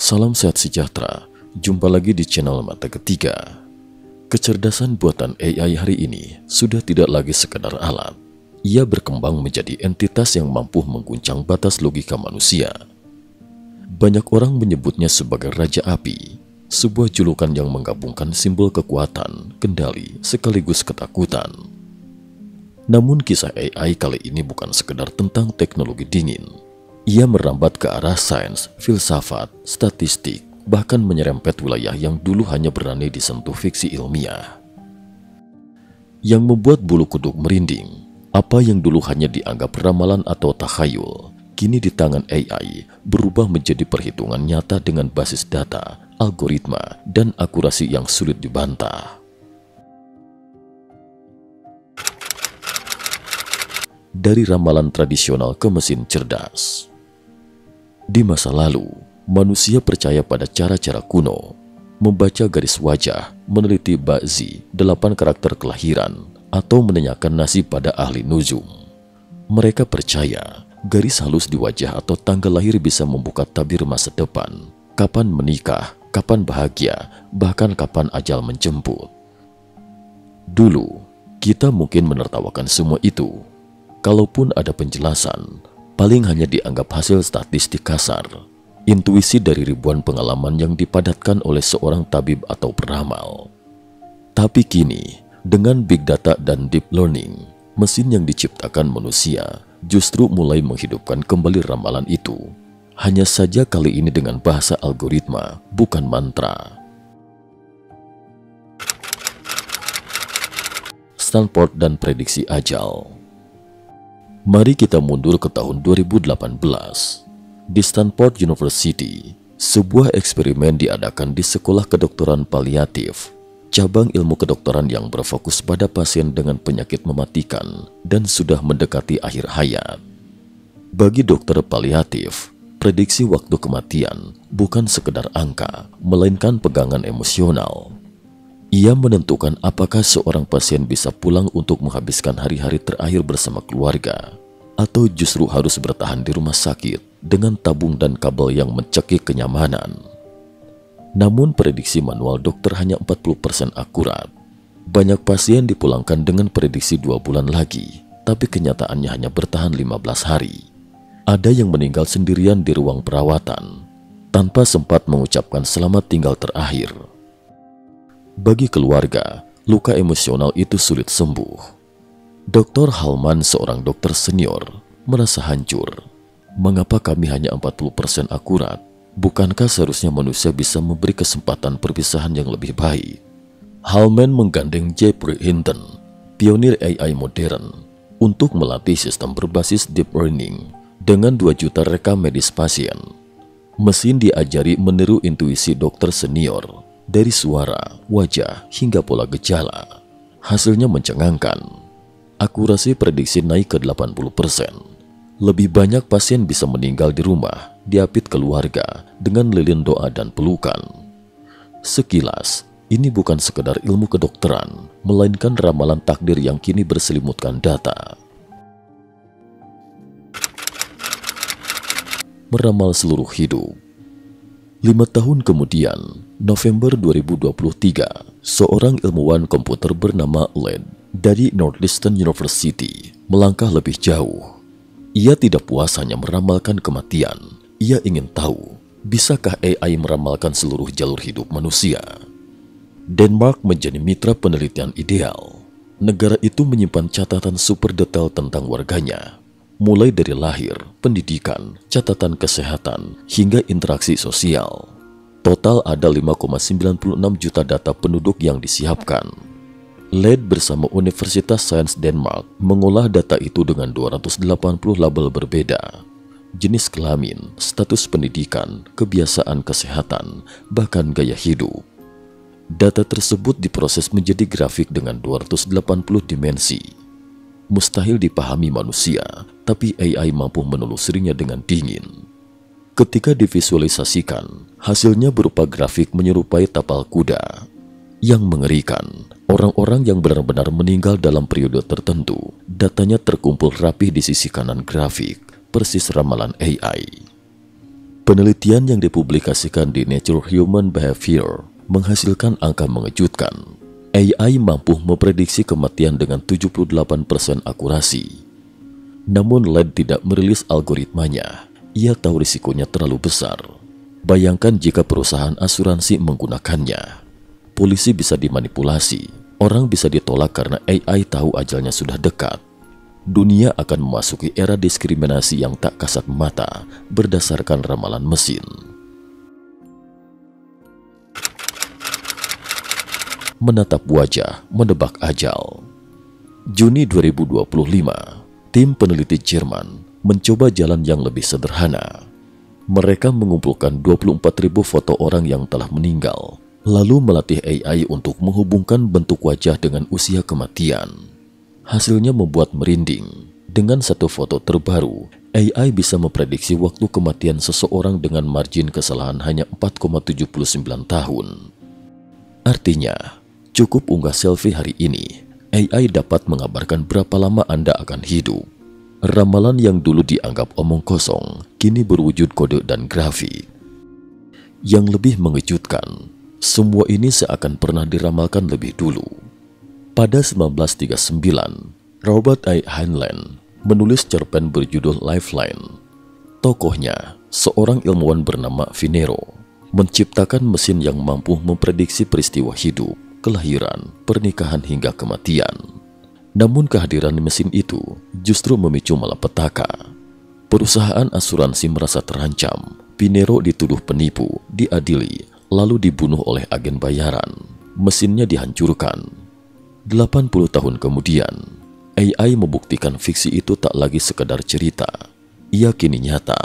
Salam sehat sejahtera, jumpa lagi di channel Mata Ketiga. Kecerdasan buatan AI hari ini sudah tidak lagi sekadar alat. Ia berkembang menjadi entitas yang mampu mengguncang batas logika manusia. Banyak orang menyebutnya sebagai Raja Api, sebuah julukan yang menggabungkan simbol kekuatan, kendali, sekaligus ketakutan. Namun kisah AI kali ini bukan sekedar tentang teknologi dingin. Ia merambat ke arah sains, filsafat, statistik, bahkan menyerempet wilayah yang dulu hanya berani disentuh fiksi ilmiah. Yang membuat bulu kuduk merinding, apa yang dulu hanya dianggap ramalan atau takhayul, kini di tangan AI berubah menjadi perhitungan nyata dengan basis data, algoritma, dan akurasi yang sulit dibantah. Dari ramalan tradisional ke mesin cerdas. Di masa lalu, manusia percaya pada cara-cara kuno, membaca garis wajah, meneliti ba'zi, 8 karakter kelahiran, atau menanyakan nasib pada ahli nujum. Mereka percaya garis halus di wajah atau tanggal lahir bisa membuka tabir masa depan, kapan menikah, kapan bahagia, bahkan kapan ajal menjemput. Dulu, kita mungkin menertawakan semua itu. Kalaupun ada penjelasan, paling hanya dianggap hasil statistik kasar, intuisi dari ribuan pengalaman yang dipadatkan oleh seorang tabib atau peramal. Tapi kini, dengan big data dan deep learning, mesin yang diciptakan manusia justru mulai menghidupkan kembali ramalan itu. Hanya saja kali ini dengan bahasa algoritma, bukan mantra. Stanford dan prediksi ajal. Mari kita mundur ke tahun 2018. Di Stanford University, sebuah eksperimen diadakan di Sekolah Kedokteran Paliatif, cabang ilmu kedokteran yang berfokus pada pasien dengan penyakit mematikan dan sudah mendekati akhir hayat. Bagi dokter paliatif, prediksi waktu kematian bukan sekedar angka, melainkan pegangan emosional. Ia menentukan apakah seorang pasien bisa pulang untuk menghabiskan hari-hari terakhir bersama keluarga, atau justru harus bertahan di rumah sakit dengan tabung dan kabel yang mencekik kenyamanan. Namun prediksi manual dokter hanya 40% akurat. Banyak pasien dipulangkan dengan prediksi 2 bulan lagi, tapi kenyataannya hanya bertahan 15 hari. Ada yang meninggal sendirian di ruang perawatan, tanpa sempat mengucapkan selamat tinggal terakhir. Bagi keluarga, luka emosional itu sulit sembuh. Dr. Halman, seorang dokter senior, merasa hancur. Mengapa kami hanya 40% akurat? Bukankah seharusnya manusia bisa memberi kesempatan perpisahan yang lebih baik? Halman menggandeng Jeffrey Hinton, pionir AI modern, untuk melatih sistem berbasis deep learning dengan 2 juta rekam medis pasien. Mesin diajari meniru intuisi dokter senior, dari suara, wajah, hingga pola gejala. Hasilnya mencengangkan. Akurasi prediksi naik ke 80%. Lebih banyak pasien bisa meninggal di rumah, diapit keluarga, dengan lilin doa dan pelukan. Sekilas, ini bukan sekedar ilmu kedokteran, melainkan ramalan takdir yang kini berselimutkan data. Meramal seluruh hidup. 5 tahun kemudian, November 2023, seorang ilmuwan komputer bernama Led dari Northeastern University melangkah lebih jauh. Ia tidak puas hanya meramalkan kematian. Ia ingin tahu, bisakah AI meramalkan seluruh jalur hidup manusia? Denmark menjadi mitra penelitian ideal. Negara itu menyimpan catatan super detail tentang warganya, mulai dari lahir, pendidikan, catatan kesehatan, hingga interaksi sosial. Total ada 5,96 juta data penduduk yang disiapkan. LED bersama Universitas Sains Denmark mengolah data itu dengan 280 label berbeda. Jenis kelamin, status pendidikan, kebiasaan kesehatan, bahkan gaya hidup. Data tersebut diproses menjadi grafik dengan 280 dimensi. Mustahil dipahami manusia, tapi AI mampu menelusurinya dengan dingin. Ketika divisualisasikan, hasilnya berupa grafik menyerupai tapal kuda. Yang mengerikan, orang-orang yang benar-benar meninggal dalam periode tertentu, datanya terkumpul rapi di sisi kanan grafik, persis ramalan AI. Penelitian yang dipublikasikan di Nature Human Behavior menghasilkan angka mengejutkan. AI mampu memprediksi kematian dengan 78% akurasi. Namun LED tidak merilis algoritmanya. Ia tahu risikonya terlalu besar. Bayangkan jika perusahaan asuransi menggunakannya. Polisi bisa dimanipulasi. Orang bisa ditolak karena AI tahu ajalnya sudah dekat. Dunia akan memasuki era diskriminasi yang tak kasat mata berdasarkan ramalan mesin. Menatap wajah, menebak ajal. Juni 2025, tim peneliti Jerman mencoba jalan yang lebih sederhana. Mereka mengumpulkan 24.000 foto orang yang telah meninggal, lalu melatih AI untuk menghubungkan bentuk wajah dengan usia kematian. Hasilnya membuat merinding. Dengan satu foto terbaru, AI bisa memprediksi waktu kematian seseorang dengan margin kesalahan hanya 4,79 tahun. Artinya, cukup unggah selfie hari ini, AI dapat mengabarkan berapa lama Anda akan hidup. Ramalan yang dulu dianggap omong kosong, kini berwujud kode dan grafik. Yang lebih mengejutkan, semua ini seakan pernah diramalkan lebih dulu. Pada 1939, Robert A. Heinlein menulis cerpen berjudul Lifeline. Tokohnya, seorang ilmuwan bernama Finero, menciptakan mesin yang mampu memprediksi peristiwa hidup, kelahiran, pernikahan hingga kematian. Namun kehadiran mesin itu justru memicu malapetaka. Perusahaan asuransi merasa terancam. Pinero dituduh penipu, diadili, lalu dibunuh oleh agen bayaran. Mesinnya dihancurkan. 80 tahun kemudian, AI membuktikan fiksi itu tak lagi sekedar cerita. Ia kini nyata.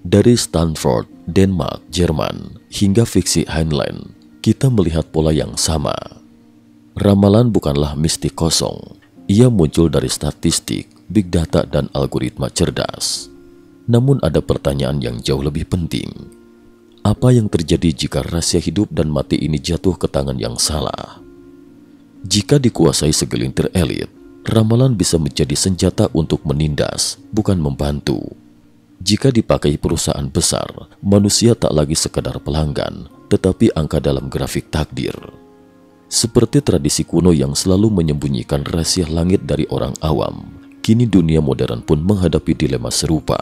Dari Stanford, Denmark, Jerman, hingga fiksi Heinlein, kita melihat pola yang sama. Ramalan bukanlah mistik kosong. Ia muncul dari statistik, big data, dan algoritma cerdas. Namun ada pertanyaan yang jauh lebih penting. Apa yang terjadi jika rahasia hidup dan mati ini jatuh ke tangan yang salah? Jika dikuasai segelintir elit, ramalan bisa menjadi senjata untuk menindas, bukan membantu. Jika dipakai perusahaan besar, manusia tak lagi sekadar pelanggan, tetapi angka dalam grafik takdir. Seperti tradisi kuno yang selalu menyembunyikan rahasia langit dari orang awam, kini dunia modern pun menghadapi dilema serupa.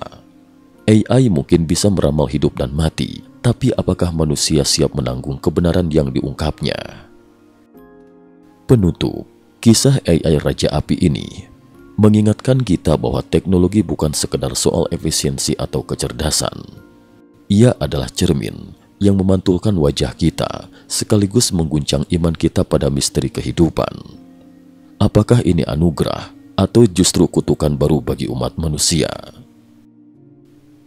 AI mungkin bisa meramal hidup dan mati, tapi apakah manusia siap menanggung kebenaran yang diungkapnya? Penutup, kisah AI Raja Api ini mengingatkan kita bahwa teknologi bukan sekedar soal efisiensi atau kecerdasan. Ia adalah cermin yang memantulkan wajah kita, sekaligus mengguncang iman kita pada misteri kehidupan. Apakah ini anugerah atau justru kutukan baru bagi umat manusia?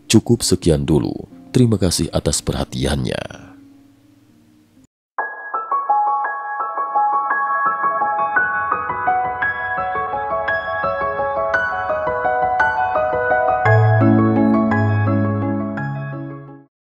Cukup sekian dulu. Terima kasih atas perhatiannya.